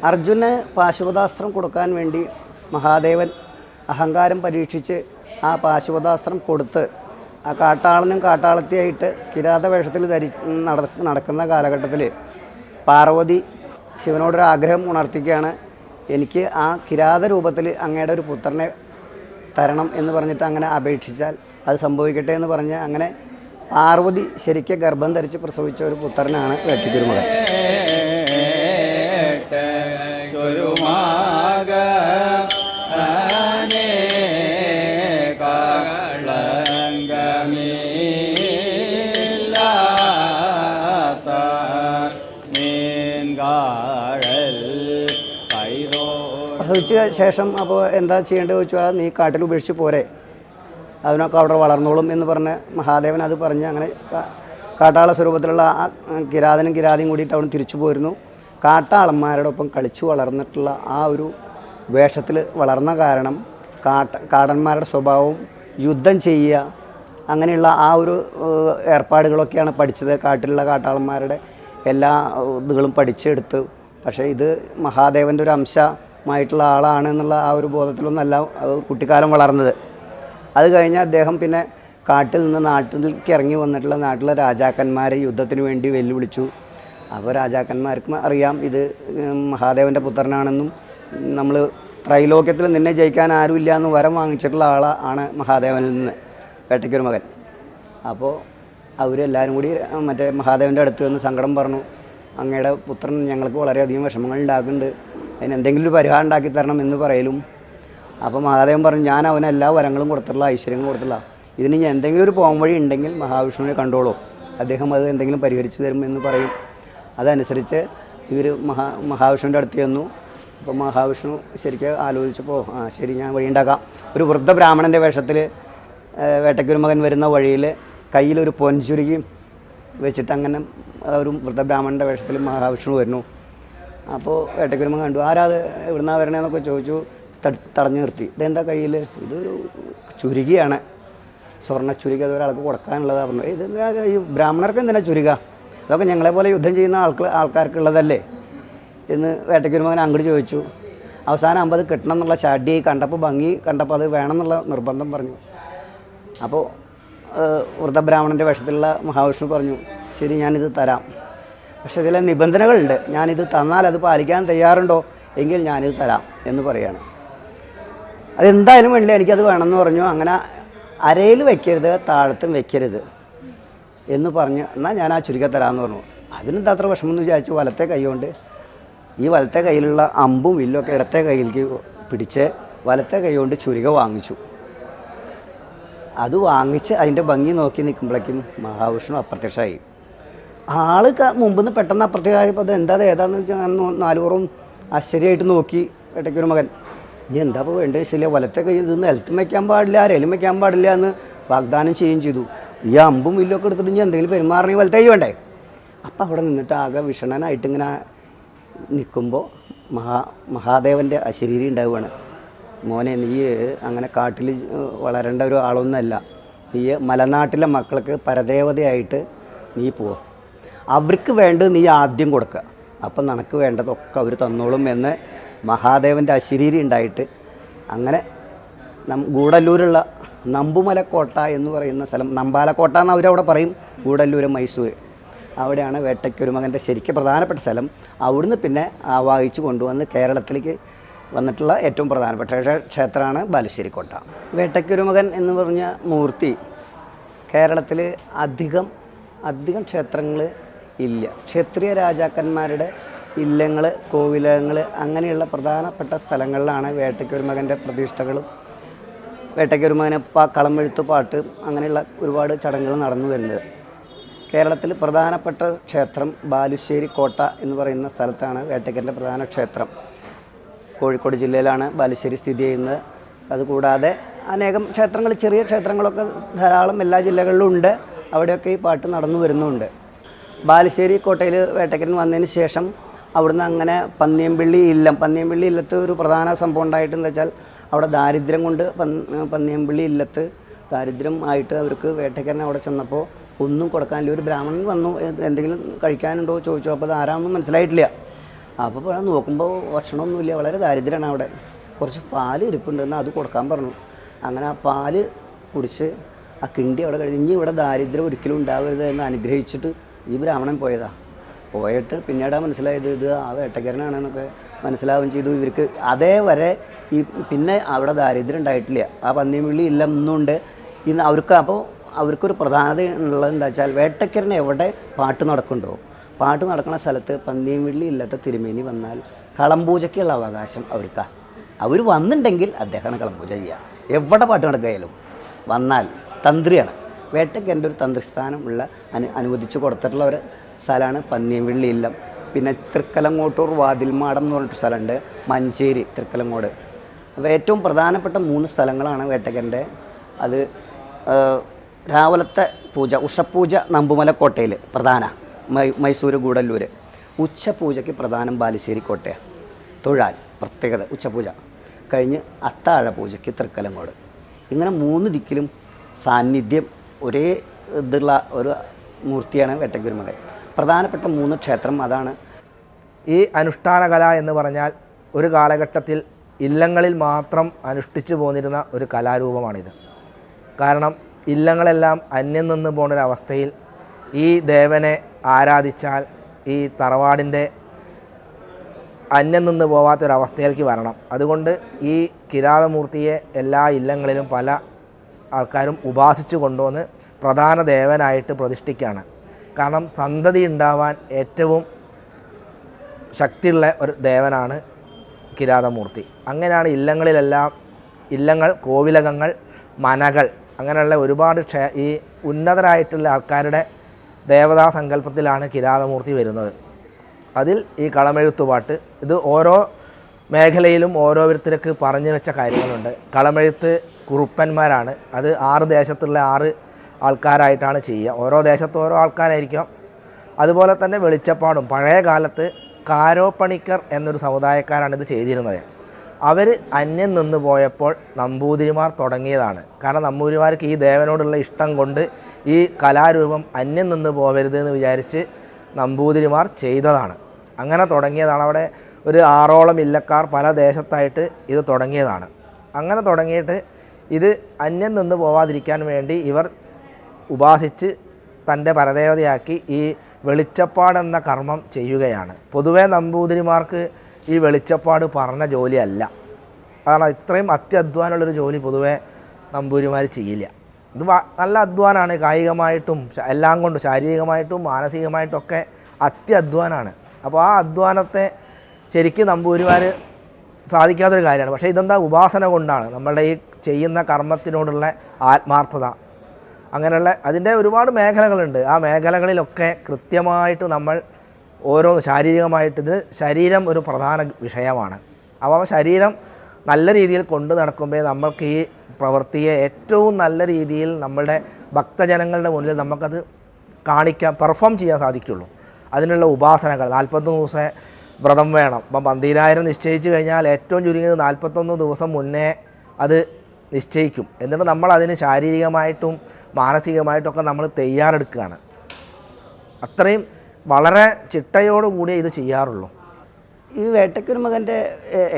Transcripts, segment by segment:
അർജുനന് പാശുപതാസ്ത്രം കൊടുക്കാൻ വേണ്ടി മഹാദേവൻ അഹങ്കാരം പരീക്ഷിച്ച് ആ പാശുപതാസ്ത്രം കൊടുത്ത് ആ കാട്ടാളനും കാട്ടാളത്തിയായിട്ട് കിരാത വേഷത്തിൽ നടക്കുന്ന കാലഘട്ടത്തിൽ പാർവതി ശിവനോടൊരാഗ്രഹം ഉണർത്തിക്കുകയാണ്. എനിക്ക് ആ കിരാത രൂപത്തിൽ അങ്ങയുടെ ഒരു പുത്രനെ തരണം എന്ന് പറഞ്ഞിട്ട് അങ്ങനെ അപേക്ഷിച്ചാൽ അത് സംഭവിക്കട്ടെ എന്ന് പറഞ്ഞ് അങ്ങനെ പാർവതി ശരിക്കും ഗർഭം ധരിച്ച് പ്രസവിച്ച ഒരു പുത്രനാണ് വേട്ടക്കുരുമകൻ. പ്രസവിച്ച ശേഷം അപ്പോൾ എന്താ ചെയ്യേണ്ടത് ചോദിച്ചാൽ നീ കാട്ടിൽ ഉപേക്ഷിച്ച് പോരെ, അതിനൊക്കെ അവിടെ വളർന്നോളും എന്ന് പറഞ്ഞ് മഹാദേവൻ അത് പറഞ്ഞ് അങ്ങനെ കാട്ടാള സ്വരൂപത്തിലുള്ള ആ കിരാതനും കിരാതിയും കൂടിയിട്ട് അവിടെ തിരിച്ചു പോയിരുന്നു. കാട്ടാളന്മാരോടൊപ്പം കളിച്ചു വളർന്നിട്ടുള്ള ആ ഒരു വേഷത്തിൽ വളർന്ന കാരണം കാടന്മാരുടെ സ്വഭാവവും യുദ്ധം ചെയ്യുക അങ്ങനെയുള്ള ആ ഒരു ഏർപ്പാടുകളൊക്കെയാണ് പഠിച്ചത്. കാട്ടിലുള്ള കാട്ടാളന്മാരുടെ എല്ലാ ഇതുകളും പഠിച്ചെടുത്തു. പക്ഷേ ഇത് മഹാദേവൻ്റെ ഒരു അംശമായിട്ടുള്ള ആളാണ് എന്നുള്ള ആ ഒരു ബോധത്തിലൊന്നല്ല കുട്ടിക്കാലം വളർന്നത്. അത് കഴിഞ്ഞ് അദ്ദേഹം പിന്നെ കാട്ടിൽ നിന്ന് നാട്ടിലേക്ക് ഇറങ്ങി വന്നിട്ടുള്ള നാട്ടിലെ രാജാക്കന്മാരെ യുദ്ധത്തിന് വേണ്ടി വെല്ലുവിളിച്ചു. അപ്പോൾ രാജാക്കന്മാർക്കും അറിയാം ഇത് മഹാദേവൻ്റെ പുത്രനാണെന്നും നമ്മൾ ത്രൈലോക്യത്തിൽ നിന്നെ ജയിക്കാൻ ആരുമില്ല എന്ന് വരം വാങ്ങിച്ചിട്ടുള്ള ആളാണ് മഹാദേവനിൽ നിന്ന് വേട്ടക്കുരുമകൻ. അപ്പോൾ അവരെല്ലാവരും കൂടി മറ്റേ മഹാദേവൻ്റെ അടുത്ത് വന്ന് സങ്കടം പറഞ്ഞു, അങ്ങയുടെ പുത്രൻ ഞങ്ങൾക്ക് വളരെയധികം വിഷമങ്ങൾ ഉണ്ടാക്കുന്നുണ്ട്, അതിന് എന്തെങ്കിലും ഒരു പരിഹാരം ഉണ്ടാക്കി തരണം എന്ന് പറയലും. അപ്പോൾ മഹാദേവൻ പറഞ്ഞു, ഞാൻ അവന് എല്ലാ വരങ്ങളും കൊടുത്തിട്ടുള്ള ഐശ്വര്യങ്ങളും കൊടുത്തില്ല, ഇതിന് ഞാൻ എന്തെങ്കിലും ഒരു പോം വഴി ഉണ്ടെങ്കിൽ മഹാവിഷ്ണുവിനെ കണ്ടോളൂ, അദ്ദേഹം അത് എന്തെങ്കിലും പരിഹരിച്ചു തരും എന്ന് പറയും. അതനുസരിച്ച് ഇവർ മഹാവിഷ്ണുവിൻ്റെ അടുത്ത് ചെന്നു. അപ്പോൾ മഹാവിഷ്ണു ശരിക്കും ആലോചിച്ചപ്പോൾ ശരി ഞാൻ വഴി ഉണ്ടാക്കാം. ഒരു വൃദ്ധ ബ്രാഹ്മണൻ്റെ വേഷത്തിൽ വേട്ടക്കുരുമകൻ വരുന്ന വഴിയിൽ കയ്യിലൊരു പൊൻചുരുകിയും വെച്ചിട്ട് അങ്ങനെ ഒരു വൃദ്ധ ബ്രാഹ്മണൻ്റെ വേഷത്തിൽ മഹാവിഷ്ണു വരുന്നു. അപ്പോൾ വേട്ടക്കുരുമകൻ കണ്ടു, ആരാത് എവിടുന്നാ വരണേന്നൊക്കെ ചോദിച്ചു. തടഞ്ഞു നിർത്തി. ഇതെന്താ കയ്യിൽ? ഇതൊരു ചുരുകിയാണ്, സ്വർണ്ണ ചുരുക, അത് ഒരാൾക്ക് കൊടുക്കാനുള്ളതാണ്. പറഞ്ഞു, ഇതെന്താ ഈ ബ്രാഹ്മണർക്ക് എന്തിനാ ചുരുക, അതൊക്കെ ഞങ്ങളെപ്പോലെ യുദ്ധം ചെയ്യുന്ന ആൾക്കാർക്കുള്ളതല്ലേ എന്ന് വേട്ടക്കുരുമകൻ അങ്ങോട്ട് ചോദിച്ചു. അവസാനം 50 കിട്ടണം എന്നുള്ള ഷാഡി കണ്ടപ്പോൾ ഭംഗി കണ്ടപ്പോൾ അത് വേണമെന്നുള്ള നിർബന്ധം പറഞ്ഞു. അപ്പോൾ വൃദ്ധബ്രാഹ്മണൻ്റെ വേഷത്തിലുള്ള മഹാവിഷ്ണു പറഞ്ഞു, ശരി ഞാനിത് തരാം, പക്ഷേ ഇതിലെ നിബന്ധനകളുണ്ട്, ഞാനിത് തന്നാൽ അത് പാലിക്കാൻ തയ്യാറുണ്ടോ എങ്കിൽ ഞാനിത് തരാം എന്ന് പറയുകയാണ്. അതെന്തായാലും വേണ്ടില്ല, എനിക്കത് വേണമെന്ന് പറഞ്ഞു. അങ്ങനെ അരയിൽ വയ്ക്കരുത്, താഴത്തും വയ്ക്കരുത് എന്ന് പറഞ്ഞ് എന്നാൽ ഞാൻ ആ ചുരുക്ക തരാമെന്ന് പറഞ്ഞു. അതിനെന്താ അത്ര വിഷമമെന്ന് വിചാരിച്ചു വലത്തെ കൈ കൊണ്ട് ഈ വലത്തെ കയ്യിലുള്ള അമ്പും വില്ലൊക്കെ ഇടത്തെ കയ്യിലേക്ക് പിടിച്ച് വലത്തെ കൈ കൊണ്ട് ചുരുക വാങ്ങിച്ചു. അത് വാങ്ങിച്ച് അതിൻ്റെ ഭംഗി നോക്കി നിൽക്കുമ്പോഴേക്കും മഹാവിഷ്ണു അപ്രത്യക്ഷമായി. ആൾ മുമ്പിൽ നിന്ന് പെട്ടെന്ന് അപ്രത്യക്ഷമായപ്പോൾ അത് എന്താ ഏതാണെന്ന് വെച്ചാൽ നാലുപുറവും ആശ്ചര്യമായിട്ട് നോക്കി വേട്ടക്കുരുമകൻ. ഇനി എന്താ ഇപ്പോൾ വേണ്ടത് ശരിയ, വലത്തെ കൈ ഇത് നിലത്തും വയ്ക്കാൻ പാടില്ല, അരയിലും വയ്ക്കാൻ പാടില്ല എന്ന് വാഗ്ദാനം ചെയ്യുകയും ചെയ്തു. ഈ അമ്പും വില്ലൊക്കെ എടുത്തിട്ട് ഇനി എന്തെങ്കിലും പെരുമാറണമെങ്കിൽ വലത്തെ കൈ വേണ്ടേ. അപ്പം അവിടെ നിന്നിട്ട് ആകെ വിഷണനായിട്ടിങ്ങനെ നിൽക്കുമ്പോൾ മഹാദേവൻ്റെ അശരീരി ഉണ്ടാവുകയാണ്. മോനെ, നീ അങ്ങനെ കാട്ടിൽ വളരേണ്ട ഒരു ആളൊന്നുമല്ല, നീ മലനാട്ടിലെ മക്കൾക്ക് പരദേവതയായിട്ട് നീ പോവുക, അവർക്ക് വേണ്ടത് നീ ആദ്യം കൊടുക്കുക, അപ്പം നിനക്ക് വേണ്ടതൊക്കെ അവർ തന്നോളും എന്ന് മഹാദേവൻ്റെ അശരീരി ഉണ്ടായിട്ട് അങ്ങനെ ഗൂഡല്ലൂരുള്ള നമ്പുമലക്കോട്ട എന്ന് പറയുന്ന സ്ഥലം, നമ്പാലക്കോട്ട എന്ന് അവരവിടെ പറയും, ഗൂഡല്ലൂർ മൈസൂർ, അവിടെയാണ് വേട്ടക്കുരുമകൻ്റെ ശരിക്കും പ്രധാനപ്പെട്ട സ്ഥലം. അവിടുന്ന് പിന്നെ ആവാഹിച്ച് കൊണ്ടുവന്ന് കേരളത്തിലേക്ക് വന്നിട്ടുള്ള ഏറ്റവും പ്രധാനപ്പെട്ട ക്ഷേത്രമാണ് ബാലുശ്ശേരിക്കോട്ട. വേട്ടക്കുരുമകൻ എന്ന് പറഞ്ഞ മൂർത്തി കേരളത്തിൽ അധികം ക്ഷേത്രങ്ങൾ ഇല്ല. ക്ഷത്രിയ രാജാക്കന്മാരുടെ ഇല്ലങ്ങൾ, കോവിലകങ്ങൾ അങ്ങനെയുള്ള പ്രധാനപ്പെട്ട സ്ഥലങ്ങളിലാണ് വേട്ടക്കുരുമകൻ്റെ പ്രതിഷ്ഠകളും വേട്ടക്കുരുമകനെ കളമെഴുത്ത് പാട്ട് അങ്ങനെയുള്ള ഒരുപാട് ചടങ്ങുകൾ നടന്നു വരുന്നത്. കേരളത്തിൽ പ്രധാനപ്പെട്ട ക്ഷേത്രം ബാലുശ്ശേരിക്കോട്ട എന്ന് പറയുന്ന സ്ഥലത്താണ് വേട്ടയ്ക്കൻ്റെ പ്രധാന ക്ഷേത്രം. കോഴിക്കോട് ജില്ലയിലാണ് ബാലുശ്ശേരി സ്ഥിതി ചെയ്യുന്നത്. അതുകൂടാതെ അനേകം ക്ഷേത്രങ്ങൾ, ചെറിയ ക്ഷേത്രങ്ങളൊക്കെ ധാരാളം എല്ലാ ജില്ലകളിലും ഉണ്ട്. അവിടെയൊക്കെ ഈ പാട്ട് നടന്നു വരുന്നുണ്ട്. ബാലുശ്ശേരി കോട്ടയിൽ വേട്ടയ്ക്കൻ വന്നതിന് ശേഷം അവിടുന്ന് അങ്ങനെ പന്നിയമ്പള്ളി ഇല്ലത്ത് ഒരു പ്രധാന സംഭവം ഉണ്ടായിട്ടെന്ന് വെച്ചാൽ അവിടെ ദാരിദ്ര്യം കൊണ്ട് പന്നിയമ്പള്ളി ഇല്ലത്ത് ദാരിദ്ര്യം ആയിട്ട് അവർക്ക് വേട്ടയ്ക്കൻ അവിടെ ചെന്നപ്പോൾ ഒന്നും കൊടുക്കാനില്ല. ഒരു ബ്രാഹ്മണൻ വന്നു, എന്തെങ്കിലും കഴിക്കാനുണ്ടോ ചോദിച്ചു. അപ്പോൾ അത് ആരാണെന്നും മനസ്സിലായിട്ടില്ല. അപ്പോൾ നോക്കുമ്പോൾ ഭക്ഷണമൊന്നുമില്ല, വളരെ ദാരിദ്ര്യമാണ് അവിടെ. കുറച്ച് പാല് ഇരിപ്പുണ്ടെന്ന് അത് കൊടുക്കാൻ പറഞ്ഞു. അങ്ങനെ ആ പാല് കുടിച്ച് ആ കിണ്ടി അവിടെ കഴിഞ്ഞ് ഇനി ഇവിടെ ദാരിദ്ര്യം ഒരിക്കലും ഉണ്ടാവരുത് എന്ന് അനുഗ്രഹിച്ചിട്ട് ഈ ബ്രാഹ്മണൻ പോയിട്ട് പിന്നീടാണ് മനസ്സിലായത് ഇത് ആ വേട്ടക്കാരനാണെന്നൊക്കെ മനസ്സിലാവുകയും ചെയ്തു. ഇവർക്ക് അതേവരെ പിന്നെ അവിടെ ദാരിദ്ര്യം ഉണ്ടായിട്ടില്ല. ആ പന്നിവിള്ളി ഇല്ല ഇന്നുണ്ട് ഇന്ന് അവർക്ക്. അപ്പോൾ അവർക്കൊരു പ്രധാനത ഉള്ളത് എന്താ വെച്ചാൽ വേട്ടക്കാരന് എവിടെ പാട്ട് നടക്കുന്നുണ്ടോ, പാട്ട് നടക്കുന്ന സ്ഥലത്ത് പന്നിവിള്ളി ഇല്ലാത്ത തിരുമേനി വന്നാൽ കളംപൂജയ്ക്കുള്ള അവകാശം അവർക്കാണ്. അവർ വന്നിട്ടുണ്ടെങ്കിൽ അദ്ദേഹമാണ് കളംപൂജ ചെയ്യുക. എവിടെ പാട്ട് നടക്കുകയാലും വന്നാൽ തന്ത്രിയാണ്. വേട്ടക്കാരൻ്റെ ഒരു തന്ത്രിസ്ഥാനം ഉള്ള അനുവദിച്ച് കൊടുത്തിട്ടുള്ള ഒരു സ്ഥലമാണ് പന്നിയൻവിള്ളി ഇല്ലം. പിന്നെ തൃക്കലങ്ങോട്ടൂർ വാതിൽമാടം എന്ന് പറഞ്ഞിട്ട് സ്ഥലമുണ്ട്, മഞ്ചേരി, തൃക്കലങ്ങോട്. അപ്പോൾ ഏറ്റവും പ്രധാനപ്പെട്ട 3 സ്ഥലങ്ങളാണ് വേട്ടക്കാരൻ്റെ. അത് രാവിലത്തെ പൂജ, ഉഷപ്പൂജ നമ്പുമലക്കോട്ടയിൽ പ്രധാന, മൈസൂർ ഗൂഡല്ലൂർ. ഉച്ചപൂജയ്ക്ക് പ്രധാനം ബാലുശ്ശേരി കോട്ടയാണ്, തൊഴാൽ പ്രത്യേകത ഉച്ചപൂജ കഴിഞ്ഞ് അത്താഴ പൂജയ്ക്ക് തൃക്കലങ്ങോട്. ഇങ്ങനെ 3 ദിക്കിലും സാന്നിധ്യം ഒരേ ഇതുള്ള ഒരു മൂർത്തിയാണ് വേട്ടക്കുരുമകൻ. പ്രധാനപ്പെട്ട 3 ക്ഷേത്രം അതാണ്. ഈ അനുഷ്ഠാന കല എന്ന് പറഞ്ഞാൽ ഒരു കാലഘട്ടത്തിൽ ഇല്ലങ്ങളിൽ മാത്രം അനുഷ്ഠിച്ചു പോന്നിരുന്ന ഒരു കലാരൂപമാണിത്. കാരണം ഇല്ലങ്ങളെല്ലാം അന്യം നിന്ന് പോകുന്നൊരവസ്ഥയിൽ ഈ ദേവനെ ആരാധിച്ചാൽ ഈ തറവാടിൻ്റെ അന്യം നിന്ന് പോവാത്തൊരവസ്ഥയിലേക്ക് വരണം. അതുകൊണ്ട് ഈ കിരാതമൂർത്തിയെ എല്ലാ ഇല്ലങ്ങളിലും പല ആൾക്കാരും ഉപാസിച്ചു കൊണ്ടുവന്ന് പ്രധാന ദേവനായിട്ട് പ്രതിഷ്ഠിക്കുകയാണ്. കാരണം സന്തതി ഉണ്ടാവാൻ ഏറ്റവും ശക്തിയുള്ള ഒരു ദേവനാണ് കിരാതമൂർത്തി. അങ്ങനെയാണ് ഇല്ലങ്ങളിലെല്ലാം, ഇല്ലങ്ങൾ, കോവിലകങ്ങൾ, മനകൾ, അങ്ങനെയുള്ള ഒരുപാട് ഈ ഉന്നതരായിട്ടുള്ള ആൾക്കാരുടെ ദേവതാ സങ്കല്പത്തിലാണ് കിരാതമൂർത്തി വരുന്നത്. അതിൽ ഈ കളമെഴുത്തുപാട്ട്, ഇത് ഓരോ മേഖലയിലും ഓരോരുത്തർക്ക് പറഞ്ഞു വെച്ച കാര്യങ്ങളുണ്ട്. കളമെഴുത്ത് കുറുപ്പന്മാരാണ്, അത് 6 ദേശത്തുള്ള 6 ആൾക്കാരായിട്ടാണ് ചെയ്യുക. ഓരോ ദേശത്ത് ഓരോ ആൾക്കാരായിരിക്കും. അതുപോലെ തന്നെ വെളിച്ചപ്പാടും പഴയ കാലത്ത് കാരോപ്പണിക്കർ എന്നൊരു സമുദായക്കാരാണ് ഇത് ചെയ്തിരുന്നത്. അവർ അന്യം നിന്ന് പോയപ്പോൾ നമ്പൂതിരിമാർ തുടങ്ങിയതാണ്. കാരണം നമ്പൂതിരിമാർക്ക് ഈ ദേവനോടുള്ള ഇഷ്ടം കൊണ്ട് ഈ കലാരൂപം അന്യം നിന്ന് പോകരുതെന്ന് വിചാരിച്ച് നമ്പൂതിരിമാർ ചെയ്തതാണ്. അങ്ങനെ തുടങ്ങിയതാണ്. അവിടെ ഒരു 6ഓളം ഇല്ലക്കാർ പല ദേശത്തായിട്ട് ഇത് തുടങ്ങിയതാണ്. അങ്ങനെ തുടങ്ങിയിട്ട് ഇത് അന്യം നിന്ന് പോവാതിരിക്കാൻ വേണ്ടി ഇവർ ഉപാസിച്ച് തൻ്റെ പരദേവതയാക്കി ഈ വെളിച്ചപ്പാടെന്ന കർമ്മം ചെയ്യുകയാണ്. പൊതുവേ നമ്പൂതിരിമാർക്ക് ഈ വെളിച്ചപ്പാട് പറഞ്ഞ ജോലിയല്ല. കാരണം ഇത്രയും അത്യധ്വാനമുള്ളൊരു ജോലി പൊതുവേ നമ്പൂതിരിമാർ ചെയ്യില്ല. ഇത് നല്ല അധ്വാനമാണ്, കായികമായിട്ടും എല്ലാം കൊണ്ടും, ശാരീരികമായിട്ടും മാനസികമായിട്ടൊക്കെ അത്യധ്വാനമാണ്. അപ്പോൾ ആ അധ്വാനത്തെ ശരിക്കും നമ്പൂതിരിമാർ സാധിക്കാത്തൊരു കാര്യമാണ്. പക്ഷേ ഇതെന്താ, ഉപാസന കൊണ്ടാണ്. നമ്മളുടെ ഈ ചെയ്യുന്ന കർമ്മത്തിനോടുള്ള ആത്മാർത്ഥത, അങ്ങനെയുള്ള അതിൻ്റെ ഒരുപാട് മേഖലകളുണ്ട്. ആ മേഖലകളിലൊക്കെ കൃത്യമായിട്ട് നമ്മൾ ഓരോന്ന് ശാരീരികമായിട്ട്, ഇത് ശരീരം ഒരു പ്രധാന വിഷയമാണ്. അപ്പോൾ ശരീരം നല്ല രീതിയിൽ കൊണ്ടു നടക്കുമ്പോൾ നമ്മൾക്ക് ഈ പ്രവൃത്തിയെ ഏറ്റവും നല്ല രീതിയിൽ നമ്മളുടെ ഭക്തജനങ്ങളുടെ മുന്നിൽ നമുക്കത് കാണിക്കാൻ, പെർഫോം ചെയ്യാൻ സാധിക്കുള്ളൂ. അതിനുള്ള ഉപാസനകൾ 41 ദിവസം വ്രതം വേണം. അപ്പം 12,000 നിശ്ചയിച്ചു കഴിഞ്ഞാൽ ഏറ്റവും ചുരുങ്ങിയത് 41 ദിവസം മുന്നേ അത് നിശ്ചയിക്കും. എന്നിട്ട് നമ്മൾ അതിന് ശാരീരികമായിട്ടും മാനസികമായിട്ടൊക്കെ നമ്മൾ തയ്യാറെടുക്കുകയാണ്. അത്രയും വളരെ ചിട്ടയോടുകൂടിയേ ഇത് ചെയ്യാറുള്ളൂ. ഈ വേട്ടക്കുരുമകൻ്റെ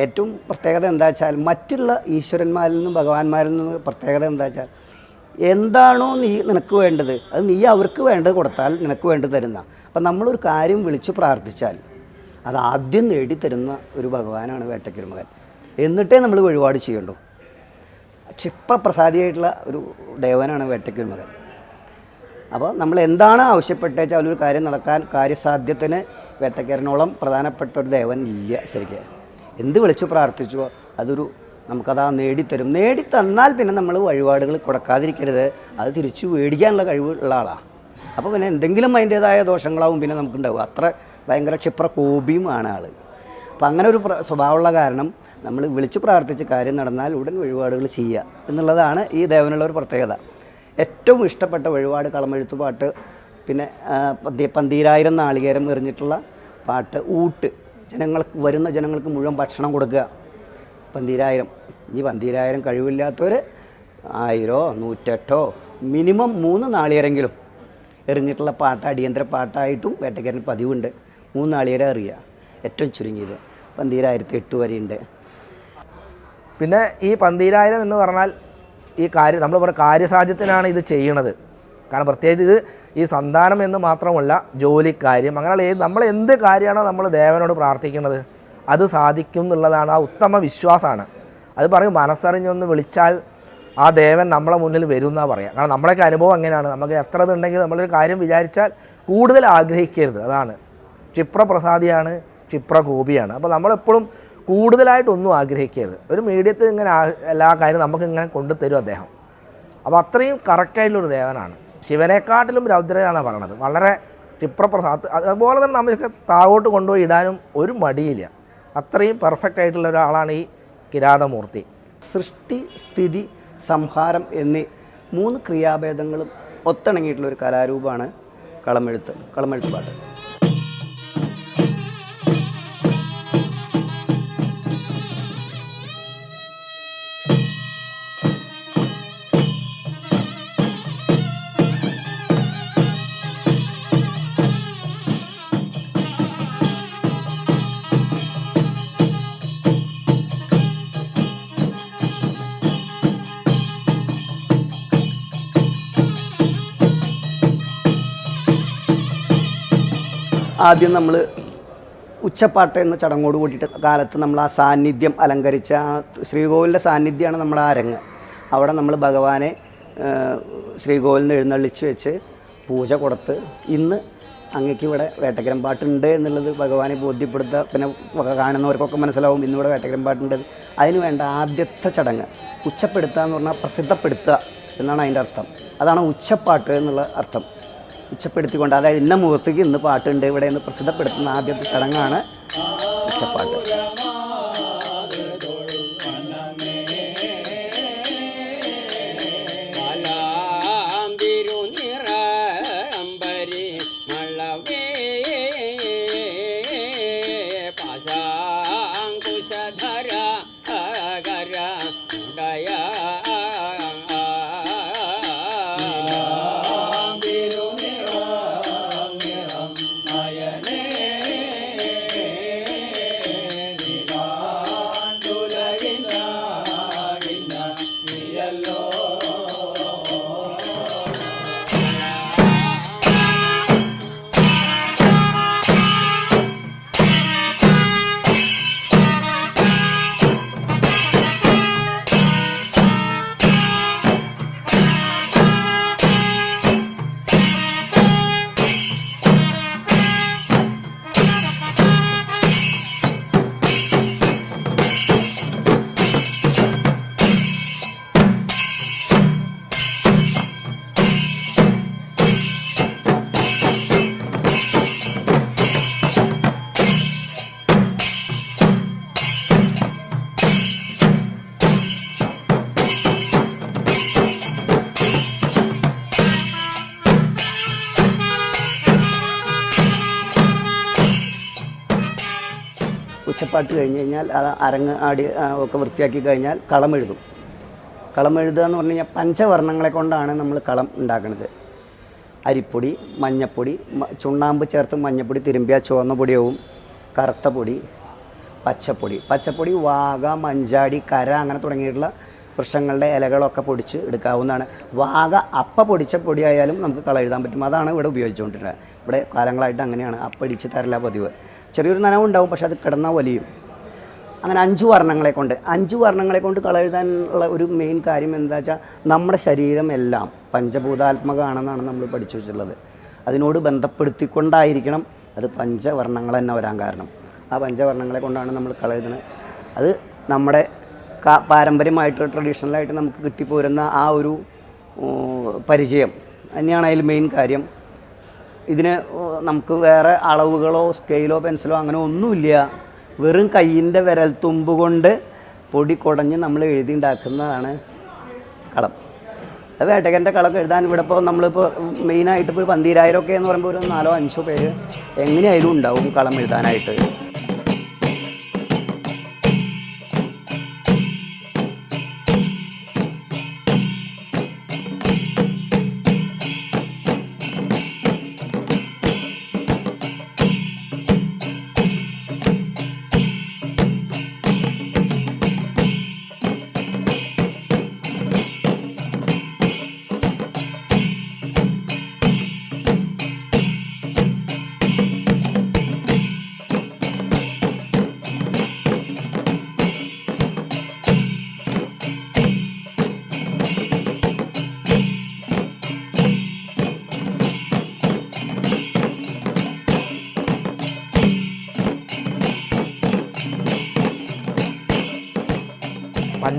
ഏറ്റവും പ്രത്യേകത എന്താ വെച്ചാൽ, മറ്റുള്ള ഈശ്വരന്മാരിൽ നിന്നും ഭഗവാന്മാരിൽ നിന്നും പ്രത്യേകത എന്താ വെച്ചാൽ, എന്താണോ നിനക്ക് വേണ്ടത് അത് നീ അവർക്ക് വേണ്ടത് കൊടുത്താൽ നിനക്ക് വേണ്ടത് തരുന്ന. അപ്പം നമ്മളൊരു കാര്യം വിളിച്ചു പ്രാർത്ഥിച്ചാൽ അത് ആദ്യം നേടിത്തരുന്ന ഒരു ഭഗവാനാണ് വേട്ടക്കുരുമകൻ. എന്നിട്ടേ നമ്മൾ വഴിപാട് ചെയ്യണ്ടു. ക്ഷിപ്രപ്രസാദിയായിട്ടുള്ള ഒരു ദേവനാണ് വേട്ടക്കുരുമകൻ. അപ്പോൾ നമ്മൾ എന്താണ് ആവശ്യപ്പെട്ടേച്ചാൽ ഒരു കാര്യം നടക്കാൻ, കാര്യസാധ്യത്തിന് വേട്ടക്കാരനോളം പ്രധാനപ്പെട്ട ഒരു ദേവൻ ഇല്ല. ശരിക്കും എന്ത് വിളിച്ചു പ്രാർത്ഥിച്ചോ അതൊരു നമുക്കതാ നേടിത്തരും. നേടിത്തന്നാൽ പിന്നെ നമ്മൾ വഴിപാടുകൾ കൊടുക്കാതിരിക്കരുത്. അത് തിരിച്ചു മേടിക്കാനുള്ള കഴിവ് ഉള്ള ആളാണ്. അപ്പോൾ പിന്നെ എന്തെങ്കിലും അതിൻ്റേതായ ദോഷങ്ങളാവും പിന്നെ നമുക്കുണ്ടാവും. അത്ര ഭയങ്കര ക്ഷിപ്ര കോപിയുമാണ് ആൾ. അപ്പം അങ്ങനെ ഒരു സ്വഭാവമുള്ള കാരണം നമ്മൾ വിളിച്ചു പ്രാർത്ഥിച്ച് കാര്യം നടന്നാൽ ഉടൻ വഴിപാടുകൾ ചെയ്യുക എന്നുള്ളതാണ് ഈ ദേവനുള്ള ഒരു പ്രത്യേകത. ഏറ്റവും ഇഷ്ടപ്പെട്ട വഴിപാട് കളമെഴുത്ത് പാട്ട്, പിന്നെ 12,000 നാളികേരം എറിഞ്ഞിട്ടുള്ള പാട്ട്, ഊട്ട്, ജനങ്ങൾക്ക് വരുന്ന ജനങ്ങൾക്ക് മുഴുവൻ ഭക്ഷണം കൊടുക്കുക. 12,000, ഈ 12,000 കഴിവില്ലാത്തവർ 1000, 108 മിനിമം 3 നാളികേരെങ്കിലും എറിഞ്ഞിട്ടുള്ള പാട്ട് അടിയന്തര പാട്ടായിട്ടും വേട്ടക്കാരന് പതിവുണ്ട്. 3 നാളികേരം എറിയുക. ഏറ്റവും ചുരുങ്ങിയത്. പന്തീര 1008 വരെയുണ്ട്. പിന്നെ ഈ 12000 എന്ന് പറഞ്ഞാൽ ഈ നമ്മൾ പറയുന്ന കാര്യസാധ്യത്തിനാണ് ഇത് ചെയ്യണത്. കാരണം പ്രത്യേകിച്ച് ഇത് ഈ സന്താനം എന്ന് മാത്രമല്ല, ജോലിക്കാര്യം, അങ്ങനെയുള്ള നമ്മൾ എന്ത് കാര്യമാണോ നമ്മൾ ദേവനോട് പ്രാർത്ഥിക്കുന്നത് അത് സാധിക്കും എന്നുള്ളതാണ് ആ ഉത്തമ വിശ്വാസമാണ്. അത് പറയും, മനസ്സറിഞ്ഞൊന്ന് വിളിച്ചാൽ ആ ദേവൻ നമ്മളെ മുന്നിൽ വരും എന്നാണ് പറയാം. കാരണം നമ്മളൊക്കെ അനുഭവം അങ്ങനെയാണ്. നമുക്ക് എത്ര ഇതുണ്ടെങ്കിൽ നമ്മളൊരു കാര്യം വിചാരിച്ചാൽ കൂടുതൽ ആഗ്രഹിക്കരുത്. അതാണ് ക്ഷിപ്രപ്രസാദിയാണ്, ക്ഷിപ്രകോപിയാണ്. അപ്പോൾ നമ്മളെപ്പോഴും കൂടുതലായിട്ടൊന്നും ആഗ്രഹിക്കരുത്. ഒരു മീഡിയത്തിൽ ഇങ്ങനെ എല്ലാ കാര്യവും നമുക്കിങ്ങനെ കൊണ്ടുതരും അദ്ദേഹം. അപ്പോൾ അത്രയും കറക്റ്റായിട്ടുള്ളൊരു ദേവനാണ്. ശിവനെക്കാട്ടിലും രൗദ്രനാണ് പറയണത്. വളരെ ക്ഷിപ്രപ്രസാദ്. അതുപോലെ തന്നെ നമുക്ക് താഴോട്ട് കൊണ്ടുപോയി ഇടാനും ഒരു മടിയില്ല. അത്രയും പെർഫെക്റ്റ് ആയിട്ടുള്ള ഒരാളാണ് ഈ കിരാതമൂർത്തി. സൃഷ്ടി, സ്ഥിതി, സംഹാരം എന്നീ 3 ക്രിയാഭേദങ്ങളും ഒത്തിണങ്ങിയിട്ടുള്ളൊരു കലാരൂപമാണ് കളമെഴുത്ത് പാട്ട്. ആദ്യം നമ്മൾ ഉച്ചപ്പാട്ട് എന്ന ചടങ്ങോട് കൂട്ടിയിട്ട് കാലത്ത് നമ്മൾ ആ സാന്നിധ്യം അലങ്കരിച്ച ആ ശ്രീകോവിലിൻ്റെ സാന്നിധ്യമാണ് നമ്മുടെ അരങ്ങ്. അവിടെ നമ്മൾ ഭഗവാനെ ശ്രീകോവിലിന് എഴുന്നള്ളിച്ച് വെച്ച് പൂജ കൊടുത്ത്, ഇന്ന് അങ്ങേക്ക് ഇവിടെ വേട്ടക്കരം പാട്ടുണ്ട് എന്നുള്ളത് ഭഗവാനെ ബോധ്യപ്പെടുത്തുക. പിന്നെ കാണുന്നവർക്കൊക്കെ മനസ്സിലാവും ഇന്നിവിടെ വേട്ടക്കരം പാട്ടുണ്ട്. അതിന് വേണ്ട ആദ്യത്തെ ചടങ്ങ് ഉച്ചപ്പെടുത്തുക എന്ന് പറഞ്ഞാൽ പ്രസിദ്ധപ്പെടുത്തുക എന്നാണ് അതിൻ്റെ അർത്ഥം. അതാണ് ഉച്ചപ്പാട്ട് എന്നുള്ള അർത്ഥം. ഉച്ചപ്പെടുത്തിക്കൊണ്ട്, അതായത് ഇന്ന മുഖത്തേക്ക് ഇന്ന് പാട്ടുണ്ട് ഇവിടെ എന്ന് പ്രസിദ്ധപ്പെടുത്തുന്ന ആദ്യത്തെ ചടങ്ങാണ് ഉച്ചപ്പാട്ട്. ഉച്ചപ്പാട്ട് കഴിഞ്ഞ് കഴിഞ്ഞാൽ അത് അരങ്ങ് ആടി ഒക്കെ വൃത്തിയാക്കി കഴിഞ്ഞാൽ കളമെഴുതും. കളമെഴുതുക എന്ന് പറഞ്ഞു കഴിഞ്ഞാൽ പഞ്ചവർണ്ണങ്ങളെ കൊണ്ടാണ് നമ്മൾ കളം ഉണ്ടാക്കുന്നത്. അരിപ്പൊടി, മഞ്ഞപ്പൊടി, ചുണ്ണാമ്പ് ചേർത്ത് മഞ്ഞപ്പൊടി തിരുമ്പിയ ചുവന്ന പൊടിയാവും. കറുത്ത പൊടി, പച്ചപ്പൊടി, വാഗ, മഞ്ചാടി, കര അങ്ങനെ തുടങ്ങിയിട്ടുള്ള വൃക്ഷങ്ങളുടെ ഇലകളൊക്കെ പൊടിച്ച് എടുക്കാവുന്നതാണ്. വാഗ പൊടിച്ച പൊടിയായാലും നമുക്ക് കള എഴുതാൻ പറ്റും. അതാണ് ഇവിടെ ഉപയോഗിച്ചുകൊണ്ടിരുന്നത്. ഇവിടെ കാലങ്ങളായിട്ട് അങ്ങനെയാണ്. അപ്പടിച്ച് തരല പതിവ്. ചെറിയൊരു നനവുണ്ടാവും, പക്ഷെ അത് കിടന്നാൽ വലിയും. അങ്ങനെ 5 വർണ്ണങ്ങളെ കൊണ്ട് കള എഴുതാനുള്ള ഒരു മെയിൻ കാര്യം എന്താ വെച്ചാൽ, നമ്മുടെ ശരീരം എല്ലാം പഞ്ചഭൂതാത്മകമാണെന്നാണ് നമ്മൾ പഠിച്ചു വെച്ചിട്ടുള്ളത്. അതിനോട് ബന്ധപ്പെടുത്തിക്കൊണ്ടായിരിക്കണം അത് പഞ്ചവർണ്ണങ്ങൾ തന്നെ വരാൻ കാരണം. ആ പഞ്ചവർണ്ണങ്ങളെ കൊണ്ടാണ് നമ്മൾ കള എഴുതുന്നത്. അത് നമ്മുടെ പാരമ്പര്യമായിട്ട് ട്രഡീഷണലായിട്ട് നമുക്ക് കിട്ടിപ്പോരുന്ന ആ ഒരു പരിചയം തന്നെയാണ് അതിൽ മെയിൻ കാര്യം. ഇതിന് നമുക്ക് വേറെ അളവുകളോ സ്കെയിലോ പെൻസിലോ അങ്ങനെ ഒന്നുമില്ല. വെറും കയ്യിൻ്റെ വിരൽത്തുമ്പ് കൊണ്ട് പൊടി കുടഞ്ഞ് നമ്മൾ എഴുതി ഉണ്ടാക്കുന്നതാണ് കളം. അത് വേട്ടക്കൻ്റെ കളമൊക്കെ എഴുതാൻ ഇവിടെ ഇപ്പോൾ നമ്മളിപ്പോൾ മെയിനായിട്ട് ഇപ്പോൾ 12000 ഒക്കെ എന്ന് പറയുമ്പോൾ ഒരു 4-5 പേര് എങ്ങനെയായാലും ഉണ്ടാവും കളം എഴുതാനായിട്ട്.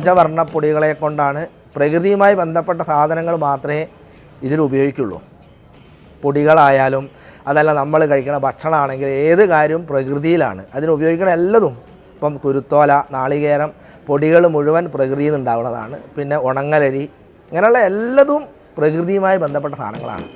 പഞ്ചവർണ്ണപ്പൊടികളെ കൊണ്ടാണ്, പ്രകൃതിയുമായി ബന്ധപ്പെട്ട സാധനങ്ങൾ മാത്രമേ ഇതിൽ ഉപയോഗിക്കുള്ളൂ. പൊടികളായാലും അതല്ല നമ്മൾ കഴിക്കുന്ന ഭക്ഷണമാണെങ്കിൽ ഏത് കാര്യവും പ്രകൃതിയിലാണ് അതിന് ഉപയോഗിക്കുന്ന എല്ലതും. ഇപ്പം കുരുത്തോല, നാളികേരം, പൊടികൾ മുഴുവൻ പ്രകൃതിയിൽ നിന്നുണ്ടാവുന്നതാണ്. പിന്നെ ഉണങ്ങലരി, ഇങ്ങനെയുള്ള എല്ലതും പ്രകൃതിയുമായി ബന്ധപ്പെട്ട സാധനങ്ങളാണ്.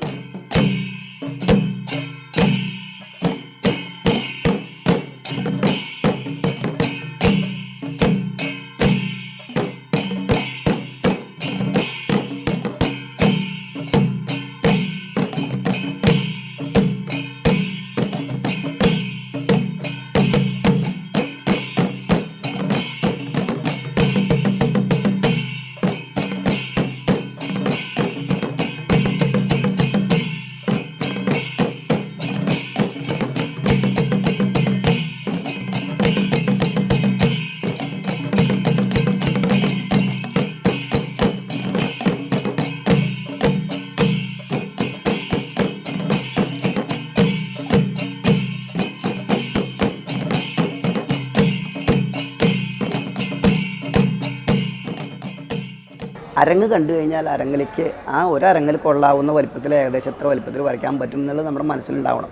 അരങ്ങ് കണ്ടു കഴിഞ്ഞാൽ അരങ്ങിലേക്ക് ആ ഒരരങ്ങിൽ കൊള്ളാവുന്ന വലിപ്പത്തിൽ ഏകദേശം എത്ര വലിപ്പത്തിൽ വരയ്ക്കാൻ പറ്റും എന്നുള്ളത് നമ്മുടെ മനസ്സിലുണ്ടാവണം.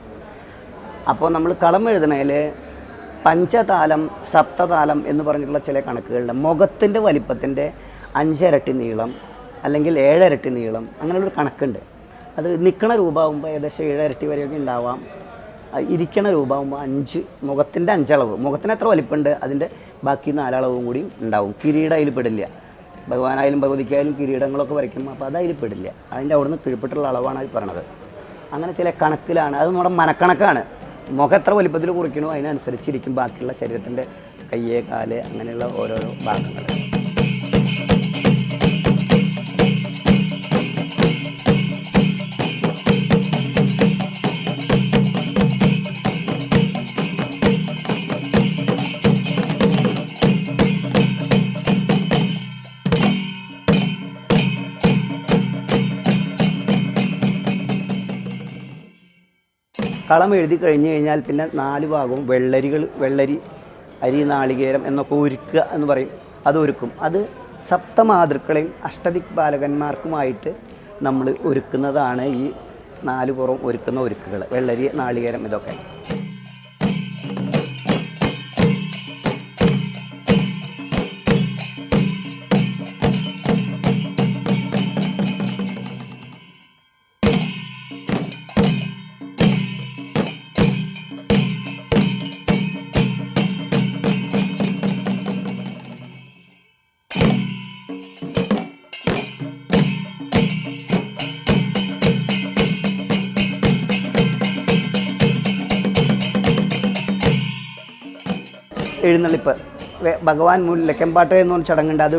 അപ്പോൾ നമ്മൾ കളം എഴുതണതിൽ പഞ്ചതാലം, സപ്തതാലം എന്ന് പറഞ്ഞിട്ടുള്ള ചില കണക്കുകളുണ്ട്. മുഖത്തിൻ്റെ വലിപ്പത്തിൻ്റെ 5 ഇരട്ടി നീളം അല്ലെങ്കിൽ 7 ഇരട്ടി നീളം, അങ്ങനെയുള്ളൊരു കണക്കുണ്ട്. അത് നിൽക്കണ രൂപമാകുമ്പോൾ ഏകദേശം 7 ഇരട്ടി വരെയൊക്കെ ഉണ്ടാവാം. ഇരിക്കണ രൂപമാകുമ്പോൾ 5, മുഖത്തിൻ്റെ 5 അളവ്, മുഖത്തിന് എത്ര വലിപ്പമുണ്ട് അതിൻ്റെ ബാക്കി 4 അളവും കൂടി ഉണ്ടാവും. കിരീടം അതിൽ പെടില്ല. ഭഗവാനായാലും ഭഗവതിക്കായാലും കിരീടങ്ങളൊക്കെ വരയ്ക്കും, അപ്പോൾ അത് അതിൽ പെടില്ല. അതിൻ്റെ അവിടുന്ന് കീഴ്പ്പെട്ടുള്ള അളവാണ് അത് പറയണത്. അങ്ങനെ ചില കണക്കിലാണ്, അത് നമ്മുടെ മനക്കണക്കാണ്. മുഖം എത്ര വലിപ്പത്തിൽ കുറിക്കണോ അതിനനുസരിച്ചിരിക്കും ബാക്കിയുള്ള ശരീരത്തിൻ്റെ കയ്യ്, കാല്, അങ്ങനെയുള്ള ഓരോരോ ഭാഗങ്ങൾ. കളം എഴുതി കഴിഞ്ഞ് കഴിഞ്ഞാൽ പിന്നെ 4 ഭാഗവും വെള്ളരി, അരി, നാളികേരം എന്നൊക്കെ ഒരുക്കുക എന്ന് പറയും. അത് ഒരുക്കും. അത് സപ്തമാതൃക്കളെയും അഷ്ടദിക്പാലകന്മാർക്കുമായിട്ട് നമ്മൾ ഒരുക്കുന്നതാണ് ഈ 4 പുറം ഒരുക്കുന്ന ഒരുക്കുകൾ. വെള്ളരി, നാളികേരം ഇതൊക്കെ. എഴുന്നള്ളിപ്പ്, ഭഗവാൻ മുല്ലക്കമ്പാട്ട് എന്ന് പറഞ്ഞ ചടങ്ങുണ്ട്. അത്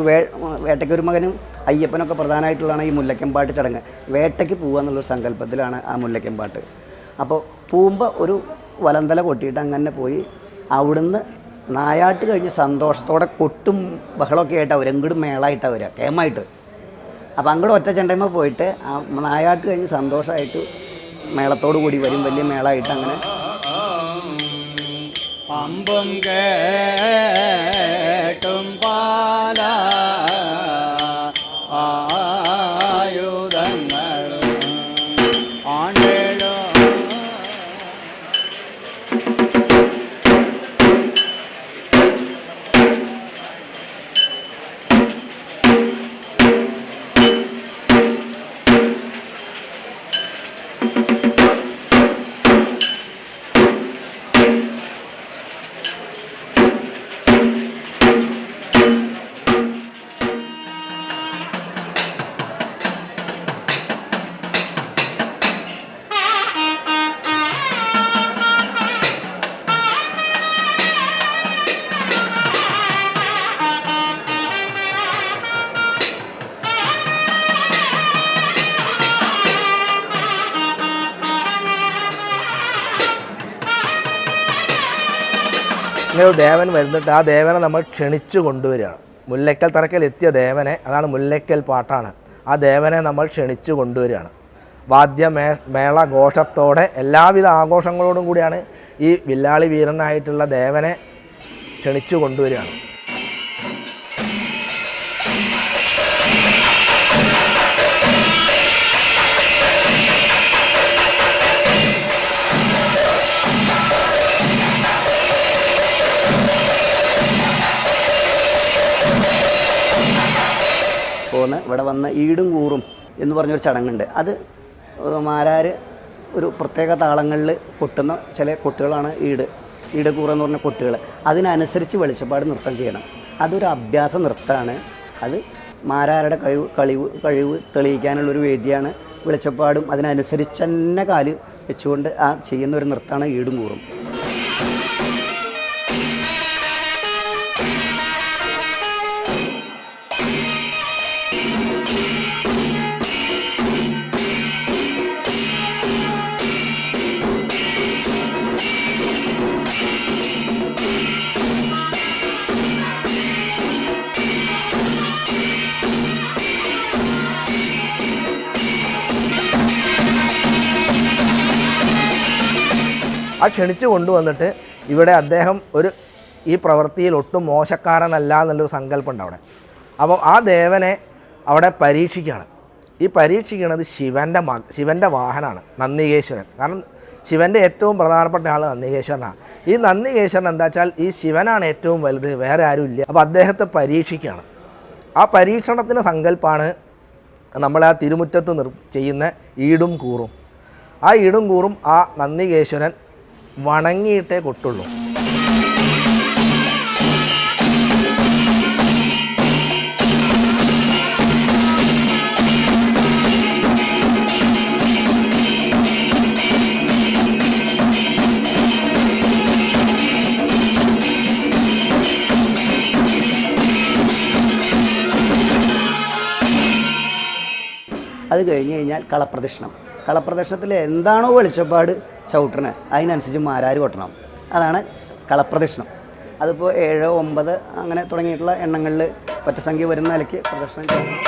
വേട്ടയ്ക്കൊരു മകനും അയ്യപ്പനൊക്കെ പ്രധാനമായിട്ടുള്ളതാണ് ഈ മുല്ലക്കമ്പാട്ട് ചടങ്ങ്. വേട്ടയ്ക്ക് പോകുക എന്നുള്ളൊരു സങ്കല്പത്തിലാണ് ആ മുല്ലക്കമ്പാട്ട്. അപ്പോൾ പോകുമ്പോൾ ഒരു വലന്തല കൊട്ടിയിട്ട് അങ്ങനെ പോയി അവിടുന്ന് നായാട്ട് കഴിഞ്ഞ് സന്തോഷത്തോടെ കൊട്ടും ബഹളമൊക്കെ ആയിട്ട് അവർ എങ്ങോട്ടും മേളായിട്ടാണ് വരിക, കേമായിട്ട്. അപ്പോൾ അങ്ങോട്ട് ഒറ്റ ചെണ്ടമ്മ പോയിട്ട് ആ നായാട്ട് കഴിഞ്ഞ് സന്തോഷമായിട്ട് മേളത്തോടു കൂടി വരും, വലിയ മേളമായിട്ട്. അങ്ങനെ അമ്പും കേട്ടും പാല ആയുധങ്ങളും ആണ്ടേഴോ ഇങ്ങനെ ഒരു ദേവൻ വരുന്നിട്ട് ആ ദേവനെ നമ്മൾ ക്ഷണിച്ചു കൊണ്ടുവരികയാണ്. മുല്ലയ്ക്കൽ തറക്കൽ എത്തിയ ദേവനെ, അതാണ് മുല്ലയ്ക്കൽ പാട്ടാണ്. ആ ദേവനെ നമ്മൾ ക്ഷണിച്ചു കൊണ്ടുവരികയാണ്. മേള ഘോഷത്തോടെ എല്ലാവിധ ആഘോഷങ്ങളോടും കൂടിയാണ് ഈ വില്ലാളി വീരനായിട്ടുള്ള ദേവനെ ക്ഷണിച്ചു കൊണ്ടുവരികയാണ്. പോന്ന് ഇവിടെ വന്ന് ഈടും കൂറും എന്ന് പറഞ്ഞൊരു ചടങ്ങുണ്ട്. അത് മാരാർ ഒരു പ്രത്യേക താളങ്ങളിൽ കൊട്ടുന്ന ചില കൊട്ടുകളാണ് ഈട് കൂറെന്ന് പറഞ്ഞ കൊട്ടുകൾ. അതിനനുസരിച്ച് വെളിച്ചപ്പാട് നൃത്തം ചെയ്യണം. അതൊരു അഭ്യാസ നൃത്തമാണ്. അത് മാരാരുടെ കഴിവ് തെളിയിക്കാനുള്ളൊരു വേദിയാണ്. വെളിച്ചപ്പാടും അതിനനുസരിച്ച് തന്നെ കാല് വെച്ചുകൊണ്ട് ചെയ്യുന്ന ഒരു നൃത്തമാണ് ഈടും കൂറും. ആ ക്ഷണിച്ചു കൊണ്ടുവന്നിട്ട് ഇവിടെ അദ്ദേഹം ഈ പ്രവൃത്തിയിൽ ഒട്ടും മോശക്കാരനല്ല എന്നുള്ളൊരു സങ്കല്പം ഉണ്ട് അവിടെ. അപ്പോൾ ആ ദേവനെ അവിടെ പരീക്ഷിക്കുകയാണ്. ഈ പരീക്ഷിക്കുന്നത് ശിവൻ്റെ വാഹനമാണ് നന്ദികേശ്വരൻ. കാരണം ശിവൻ്റെ ഏറ്റവും പ്രധാനപ്പെട്ട ആൾ നന്ദികേശ്വരനാണ്. ഈ നന്ദികേശ്വരൻ എന്താ വെച്ചാൽ ഈ ശിവനാണ് ഏറ്റവും വലുത്, വേറെ ആരും ഇല്ല. അപ്പോൾ അദ്ദേഹത്തെ പരീക്ഷിക്കുകയാണ്. ആ പരീക്ഷണത്തിൻ്റെ സങ്കല്പമാണ് നമ്മളെ ആ തിരുമുറ്റത്ത് ചെയ്യുന്ന ഈടും കൂറും. ആ ഈടും കൂറും ആ നന്ദികേശ്വരൻ വണങ്ങിയിട്ടേ കൊട്ടുള്ളൂ. അത് കഴിഞ്ഞ് കഴിഞ്ഞാൽ കളപ്രദക്ഷിണത്തിൽ എന്താണോ വെളിച്ചപ്പാട് ചവിട്ടണത് അതിനനുസരിച്ച് മാരാർ കൊട്ടണം. അതാണ് കളപ്രദക്ഷിണം. അതിപ്പോൾ 7, 9 അങ്ങനെ തുടങ്ങിയിട്ടുള്ള എണ്ണങ്ങളിൽ ഒറ്റസംഖ്യ വരുന്ന നിലയ്ക്ക് പ്രദക്ഷിണം ചെയ്യണം.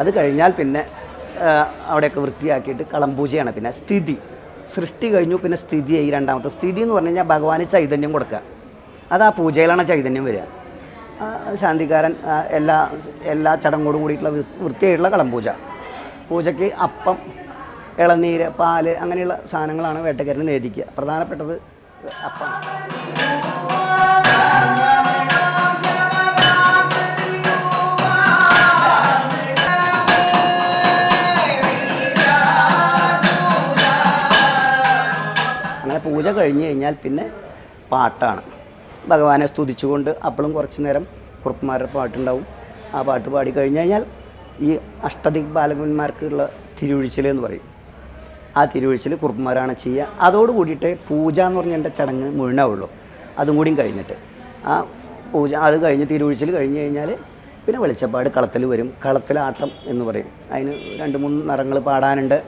അത് കഴിഞ്ഞാൽ പിന്നെ അവിടെയൊക്കെ വൃത്തിയാക്കിയിട്ട് കളംപൂജയാണ്. പിന്നെ സൃഷ്ടി കഴിഞ്ഞു. പിന്നെ സ്ഥിതിയായി. രണ്ടാമത്തെ സ്ഥിതി എന്ന് പറഞ്ഞു കഴിഞ്ഞാൽ ഭഗവാന് ചൈതന്യം കൊടുക്കുക. അത് ആ പൂജയിലാണ് ചൈതന്യം വരിക. ശാന്തിക്കാരൻ എല്ലാ ചടങ്ങോടും കൂടിയിട്ടുള്ള വൃത്തിയായിട്ടുള്ള കളംപൂജ. പൂജയ്ക്ക് അപ്പം, ഇളനീര്, പാല് അങ്ങനെയുള്ള സാധനങ്ങളാണ് വേട്ടക്കാരന് നേദിക്കുക. പ്രധാനപ്പെട്ടത് അപ്പം. അങ്ങനെ പൂജ കഴിഞ്ഞ് കഴിഞ്ഞാൽ പിന്നെ പാട്ടാണ്. ഭഗവാനെ സ്തുതിച്ചുകൊണ്ട് അപ്പോഴും കുറച്ച് നേരം കുറുപ്പന്മാരുടെ പാട്ടുണ്ടാവും. ആ പാട്ട് പാടി കഴിഞ്ഞ് കഴിഞ്ഞാൽ ഈ അഷ്ടദിക്പാലകന്മാർക്കുള്ള തിരുവിഴിച്ചിൽ എന്ന് പറയും. ആ തിരുവിഴിച്ചിൽ കുറുപ്പന്മാരാണ് ചെയ്യുക. അതോട് കൂടിയിട്ട് പൂജ എന്ന് പറഞ്ഞ എൻ്റെ ചടങ്ങ് മുഴുവനാവുള്ളൂ. അതും കൂടിയും കഴിഞ്ഞിട്ട് ആ പൂജ അത് കഴിഞ്ഞ് തിരുവിഴിച്ചിൽ കഴിഞ്ഞ് കഴിഞ്ഞാൽ പിന്നെ വെളിച്ചപ്പാട് കളത്തിൽ വരും. കളത്തിലാട്ടം എന്ന് പറയും. അതിന് 2-3 നിറങ്ങൾ പാടാനുണ്ട്.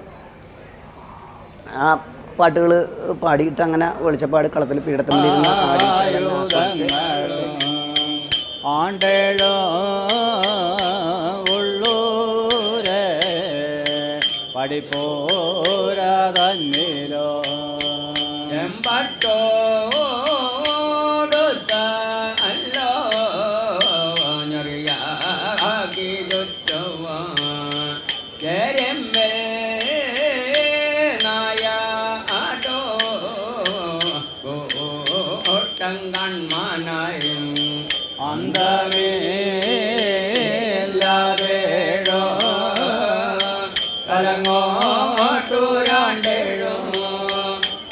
ആ പാട്ടുകൾ പാടിയിട്ട് അങ്ങനെ വെളിച്ചപ്പാട് കളത്തിൽ പീഠത്തിലിരുന്ന് ആണ്ടേഴോ ഉള്ളൂരെ പഠിപ്പോരാതന്നിലോ എമ്പട്ടോ അല്ലോ ഞറിയാക്കി ചുറ്റുവ ജരമ്പേ കൺമാനായും അന്തമേല്ലാതേഴോ കലങ്ങോട്ടൂരാണ്ടേഴോ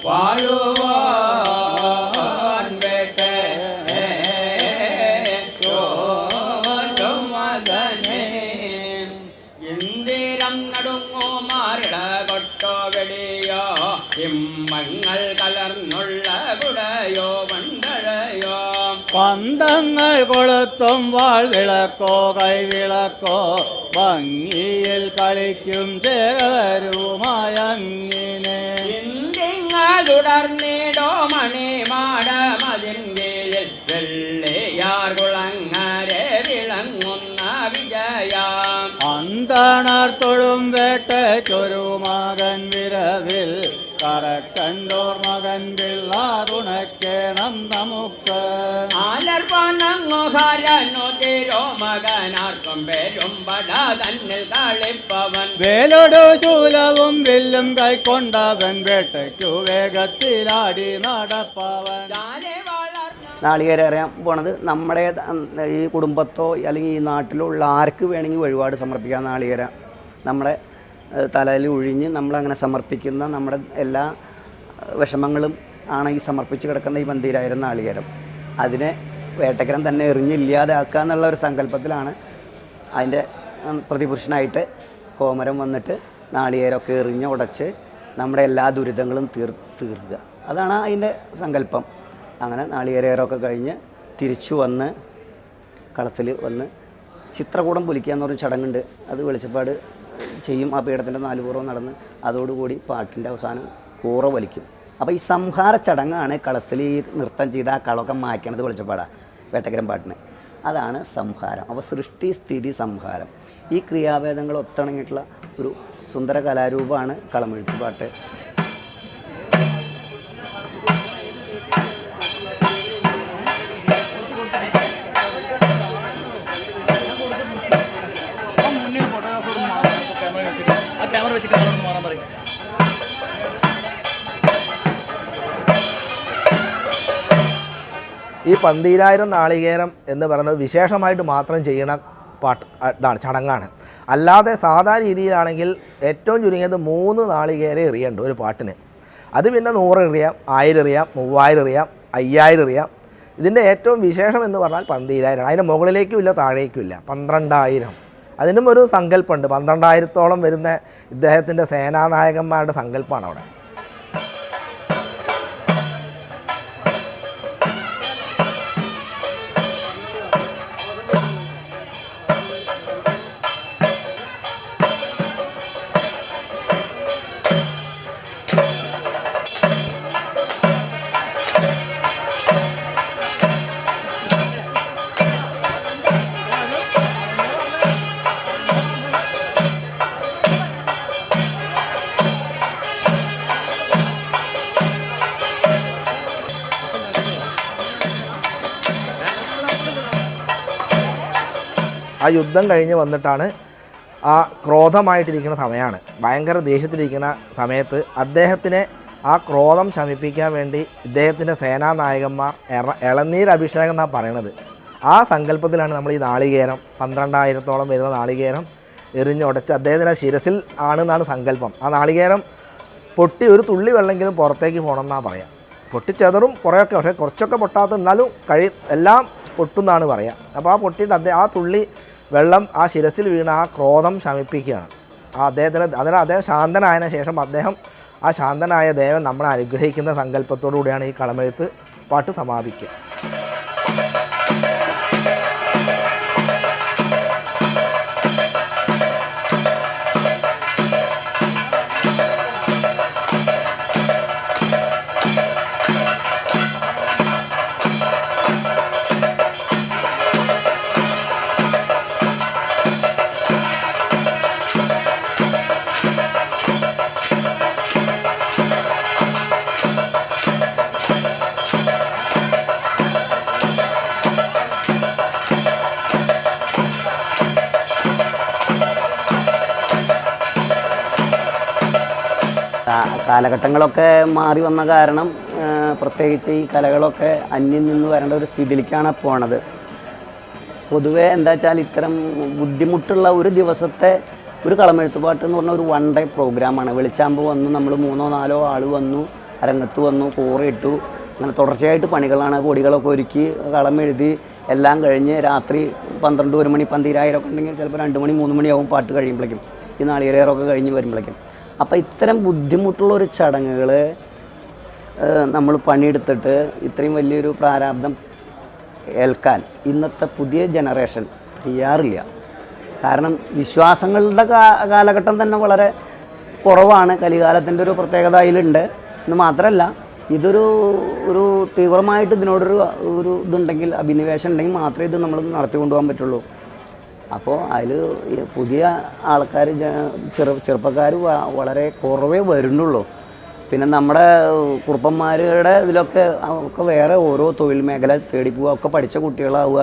വാഴുവാൻ വേട്ടേ മകനേ ഇന്ദിരം നടുങ്ങോ മാറിട കൊട്ടോ വെടിയോ ഇമ്പങ്ങൾ കലർന്നുള്ള കുടയോ മണ്ടഴയോ പന്തങ്ങൾ കൊളുത്തും വാൾ വിളക്കോ കൈവിളക്കോ ഭംഗിയിൽ കളിക്കും ചേകരുമായങ്ങിനെ ഇന്ദിങ്ങൾ തുടർന്നിടോ മണിമാടമതിൻകീഴിൽ വെള്ളിയാർ കുളങ്ങരെ വിളങ്ങുന്ന വിജയാം അന്തണർ തൊഴും വേട്ടയ്ക്കൊരു മകൻ വിരവിൽ കറക്കണ്ടോർ മകൻ പിള്ള തുണയ്ക്കണം നമുക്ക് ആലർപ്പണങ്ങുഹരനു തിരോ മകനാർക്കും പേരും പട തന്നിൽ കളിപ്പവൻ വേലൊടു ശൂലവും വില്ലും കൈക്കൊണ്ടവൻ വേട്ടയ്ക്കു വേഗത്തിലാടി നടപ്പവൻ ചാലെ വളർന്ന നാളികേരം അറിയാൻ പോണത് നമ്മുടെ ഈ കുടുംബത്തോ അല്ലെങ്കിൽ ഈ നാട്ടിലോ ഉള്ള ആർക്ക് വേണമെങ്കിൽ വഴിപാട് സമർപ്പിക്കാം. നാളികേരം നമ്മുടെ തലയിൽ ഒഴിഞ്ഞ് നമ്മളങ്ങനെ സമർപ്പിക്കുന്ന നമ്മുടെ എല്ലാ വിഷമങ്ങളും ആണ് ഈ സമർപ്പിച്ച് കിടക്കുന്ന ഈ പന്തീരായിരം നാളികേരം. അതിനെ വേട്ടക്കരം തന്നെ എറിഞ്ഞില്ലാതാക്കുക എന്നുള്ള ഒരു സങ്കല്പത്തിലാണ് അതിൻ്റെ പ്രതിപുരുഷനായിട്ട് കോമരം വന്നിട്ട് നാളികേരമൊക്കെ എറിഞ്ഞ് ഉടച്ച് നമ്മുടെ എല്ലാ ദുരിതങ്ങളും തീർക്കുക. അതാണ് അതിൻ്റെ സങ്കല്പം. അങ്ങനെ നാളികേരമൊക്കെ കഴിഞ്ഞ് തിരിച്ചു വന്ന് കളത്തിൽ വന്ന് ചിത്രകൂടം പൊലിക്കുക എന്നൊരു ചടങ്ങുണ്ട്. അത് വെളിച്ചപ്പാട് ചെയ്യും. ആ പീഠത്തിൻ്റെ 4 പുറവും നടന്ന് അതോടുകൂടി പാട്ടിൻ്റെ അവസാനം കൂറ വലിക്കും. അപ്പോൾ ഈ സംഹാര ചടങ്ങാണ് കളത്തിൽ ഈ നൃത്തം ചെയ്ത് ആ കളമൊക്കെ മായ്ക്കണത് വെളിച്ചപ്പാടാണ് വേട്ടക്കരം പാട്ടിന്. അതാണ് സംഹാരം. അപ്പോൾ സൃഷ്ടി സ്ഥിതി സംഹാരം ഈ ക്രിയാഭേദങ്ങൾ ഒത്തിണങ്ങിയിട്ടുള്ള ഒരു സുന്ദര കലാരൂപമാണ് കളമെഴുത്ത് പാട്ട്. ഈ പന്തീരായിരം നാളികേരം എന്ന് പറയുന്നത് വിശേഷമായിട്ട് മാത്രം ചെയ്യണ ഇതാണ് ചടങ്ങാണ്. അല്ലാതെ സാധാ രീതിയിലാണെങ്കിൽ ഏറ്റവും ചുരുങ്ങിയത് 3 നാളികേരം എറിയണ്ട് ഒരു പാട്ടിന്. അത് പിന്നെ 100 എറിയാം, 1000 എറിയാം, 3000 എറിയാം, 5000 എറിയാം. ഇതിൻ്റെ ഏറ്റവും വിശേഷം എന്ന് പറഞ്ഞാൽ പന്തീരായിരം. അതിൻ്റെ മുകളിലേക്കും ഇല്ല താഴേക്കും ഇല്ല. 12000. അതിനും ഒരു സങ്കല്പമുണ്ട്. 12000-ഓളം വരുന്ന ഇദ്ദേഹത്തിൻ്റെ സേനാനായകന്മാരുടെ സങ്കല്പമാണ് അവിടെ. ആ യുദ്ധം കഴിഞ്ഞ് വന്നിട്ടാണ് ആ ക്രോധമായിട്ടിരിക്കുന്ന സമയമാണ്. ഭയങ്കര ദേഷ്യത്തിലിരിക്കുന്ന സമയത്ത് അദ്ദേഹത്തിനെ ആ ക്രോധം ശമിപ്പിക്കാൻ വേണ്ടി ഇദ്ദേഹത്തിൻ്റെ സേനാനായകന്മാർ ഇളനീരഭിഷേകം എന്നാണ് പറയണത്. ആ സങ്കല്പത്തിലാണ് നമ്മൾ ഈ നാളികേരം 12000-ഓളം വരുന്ന നാളികേരം എറിഞ്ഞുടച്ച് അദ്ദേഹത്തിൻ്റെ ശിരസിൽ ആണെന്നാണ് സങ്കല്പം. ആ നാളികേരം പൊട്ടി ഒരു തുള്ളി വെള്ളമെങ്കിലും പുറത്തേക്ക് പോകണമെന്നാണ് പറയാം. പൊട്ടിച്ചെതറും കുറേയൊക്കെ, പക്ഷേ കുറച്ചൊക്കെ പൊട്ടാത്ത എന്നാലും എല്ലാം പൊട്ടുന്നാണ് പറയുക. അപ്പോൾ ആ പൊട്ടിയിട്ട് ആ തുള്ളി വെള്ളം ആ ശിരസിൽ വീണ് ആ ക്രോധം ശമിപ്പിക്കുകയാണ്. അദ്ദേഹം ശാന്തനായതിനു ശേഷം ആ ശാന്തനായ ദേവൻ നമ്മളെ അനുഗ്രഹിക്കുന്ന സങ്കല്പത്തോടു കൂടിയാണ് ഈ കളമെഴുത്ത് പാട്ട് സമാപിക്കുക. കാലഘട്ടങ്ങളൊക്കെ മാറി വന്ന കാരണം പ്രത്യേകിച്ച് ഈ കലകളൊക്കെ അന്യം നിന്ന് വരേണ്ട ഒരു സ്ഥിതിയിലേക്കാണ് പോണത്. പൊതുവേ എന്താ വെച്ചാൽ ഇത്തരം ബുദ്ധിമുട്ടുള്ള ഒരു ദിവസത്തെ ഒരു കളമെഴുത്തുപാട്ട് എന്ന് പറഞ്ഞാൽ ഒരു 1 ഡേ പ്രോഗ്രാമാണ്. വെളിച്ചാമ്പ് വന്നു, നമ്മൾ 3-4 ആൾ വന്നു, അരങ്ങത്ത് വന്നു, കൂറയിട്ടു, അങ്ങനെ തുടർച്ചയായിട്ട് പണികളാണ്. പൊടികളൊക്കെ ഒരുക്കി കളമെഴുതി എല്ലാം കഴിഞ്ഞ് രാത്രി 12 1 മണി 12,000 ഒക്കെ ഉണ്ടെങ്കിൽ ചിലപ്പോൾ 2 മണി 3 മണിയാവും പാട്ട് കഴിയുമ്പോഴേക്കും, ഈ നാളികേരമൊക്കെ കഴിഞ്ഞ് വരുമ്പോഴേക്കും. അപ്പോൾ ഇത്തരം ബുദ്ധിമുട്ടുള്ളൊരു ചടങ്ങുകൾ നമ്മൾ പണിയെടുത്തിട്ട് ഇത്രയും വലിയൊരു പ്രാരാബ്ദം ഏൽക്കാൻ ഇന്നത്തെ പുതിയ ജനറേഷൻ തയ്യാറില്ല. കാരണം വിശ്വാസങ്ങളുടെ കാലഘട്ടം തന്നെ വളരെ കുറവാണ്. കലികാലത്തിൻ്റെ ഒരു പ്രത്യേകത അതിലുണ്ട് എന്ന് മാത്രമല്ല, ഒരു തീവ്രമായിട്ട് ഇതിനോടൊരു ഇതുണ്ടെങ്കിൽ, അഭിനിവേശം ഉണ്ടെങ്കിൽ മാത്രമേ ഇത് നമ്മൾ നടത്തി കൊണ്ടുപോകാൻ പറ്റുള്ളൂ. അപ്പോൾ അതിൽ പുതിയ ആൾക്കാർ ചെറുപ്പക്കാർ വളരെ കുറവേ വരുന്നുള്ളൂ. പിന്നെ നമ്മുടെ കുറുപ്പന്മാരുടെ ഇതിലൊക്കെ ഒക്കെ വേറെ ഓരോ തൊഴിൽ മേഖല തേടി പോവുക, ഒക്കെ പഠിച്ച കുട്ടികളാവുക.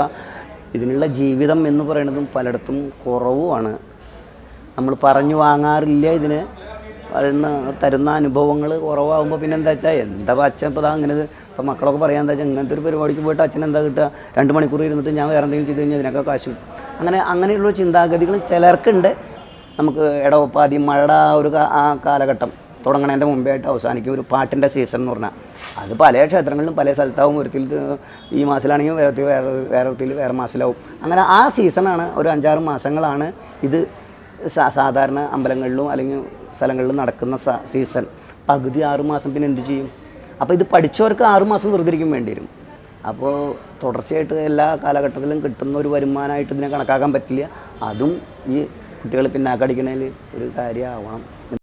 ഇതിനുള്ള ജീവിതം എന്ന് പറയുന്നതും പലയിടത്തും കുറവുമാണ്. നമ്മൾ പറഞ്ഞു വാങ്ങാറില്ല. ഇതിന് തരുന്ന അനുഭവങ്ങൾ കുറവാകുമ്പോൾ പിന്നെ എന്താ വെച്ചാൽ എന്താ അച്ഛൻ ഇപ്പോൾ അങ്ങനെ ഇപ്പോൾ മക്കളൊക്കെ പറയാൻ എന്താ വെച്ചാൽ ഇങ്ങനത്തെ ഒരു പരിപാടിക്ക് പോയിട്ട് അച്ഛൻ എന്താ കിട്ടുക, 2 മണിക്കൂർ ഇരുന്നിട്ട് ഞാൻ വേറെ എന്തെങ്കിലും ചെയ്ത് കഴിഞ്ഞാൽ ഇതിനൊക്കെ കാശ് കിട്ടും. അങ്ങനെയുള്ള ചിന്താഗതികൾ ചിലർക്കുണ്ട്. നമുക്ക് ഇടവപ്പാതി മഴയുടെ ആ കാലഘട്ടം തുടങ്ങണതിൻ്റെ മുമ്പേ ആയിട്ട് അവസാനിക്കും ഒരു പാട്ടിൻ്റെ സീസൺ എന്ന് പറഞ്ഞാൽ. അത് പല ക്ഷേത്രങ്ങളിലും പല സ്ഥലത്താവും. ഒരുത്തിൽ ഈ മാസത്തിലാണെങ്കിൽ വേറെ വേറെ മാസത്തിലാവും. അങ്ങനെ ആ സീസണാണ്, ഒരു 5-6 മാസങ്ങളാണ് ഇത് സാധാരണ അമ്പലങ്ങളിലും അല്ലെങ്കിൽ സ്ഥലങ്ങളിലും നടക്കുന്ന സീസൺ. പകുതി 6 മാസം പിന്നെ എന്ത് ചെയ്യും? അപ്പോൾ ഇത് പഠിച്ചവർക്ക് 6 മാസം വെറുതെ ഇരിക്കും വേണ്ടി വരും. അപ്പോൾ തുടർച്ചയായിട്ട് എല്ലാ കാലഘട്ടത്തിലും കിട്ടുന്ന ഒരു വരുമാനമായിട്ട് ഇതിനെ കണക്കാക്കാൻ പറ്റില്ല. അതും ഈ കുട്ടികൾ പിന്നാക്കടിക്കണതിൽ ഒരു കാര്യമാവണം.